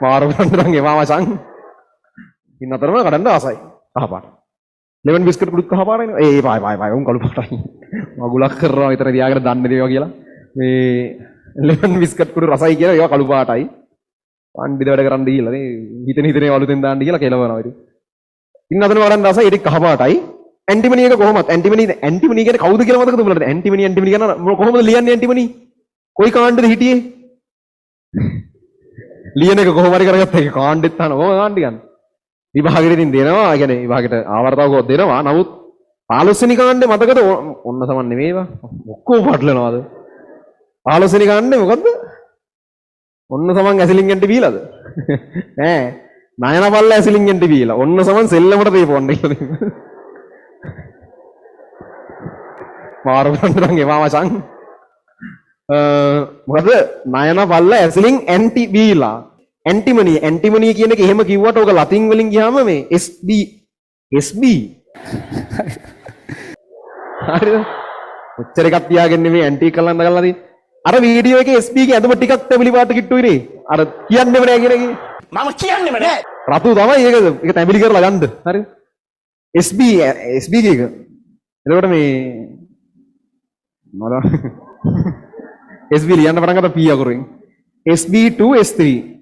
මාරු කරන්න එවා මචං. ඉන්න අතරම කඩන්න ආසයි. කහපාට. Lemon biscuit කුඩුත් කහපාටයිනේ. ඒ පායි උන් කළු පාටයි. මගුලක් කරනවා විතර තියාගෙන දන්නේ දේවා කියලා. මේ ලෙමන් බිස්කට් කුඩු රසයි කියලා ඒවා කළු පාටයි. පණ්ඩිත වැඩ කරන්න දීලා නේ හිතේ වලුතෙන් දාන්න කියලා කෙලවනවා ඉතින්. ඉන්න අතරම වඩන්න රසයි ඒක කහපාටයි. ඇන්ටිමනි එක කොහොමද? ඇන්ටිමනි කියන්නේ කවුද කියලා මතකද උඹලට? ඇන්ටිමනි කියන කොහොමද ලියන්නේ ඇන්ටිමනි? කොයි කාණ්ඩෙද හිටියේ? ලියන එක කොහොම හරි කරගත්තා ඒක කාණ්ඩෙත් තන ඕම කාණ්ඩ ගන්න. විභාගෙට ඉතින් දෙනවා. ඒ කියන්නේ විභාගෙට ආවර්තාවකවත් දෙනවා. නමුත් 15 වෙනි කාණ්ඩේ මතකද? ඔන්න සමන් නෙමෙයිවා. ඔක්කොම පටලනවාද? 15 වෙනි කාණ්ඩේ මොකද්ද? ඔන්න සමන් ඇසිලින්ගෙන්ට බීලාද? ඈ නයන පල්ල ඇසිලින්ගෙන්ට බීලා. ඔන්න සමන් සෙල්ලමට තේපොන්න කියලා දෙන්න. මාරු කරන්න එවා මචං. මොකද නයන පල්ල ඇසිලින් ඇන්ටි බීලා. ඇන්ටිමනි කියන එක එහෙම කිව්වට ඔක ලතින් වලින් ගියාම මේ SB හරිද? ඔච්චර එකක් තියාගෙන මේ ඇන්ටි කලන්න ගලලා තියෙන්නේ. අර වීඩියෝ එකේ SB ගේ ඇඳුම ටිකක් තැඹිලි පාට කිට්ටුයි නේ. අර කියන්නෙම නෑ කියන එක. මම කියන්නෙම නෑ. රතු තමයි ඒක තැඹිලි කරලා ගන්න. හරිද? SB ගේ එක. එතකොට මේ මොන SB ලියන්න පටන් ගත්තා P අකුරෙන්. SB to S3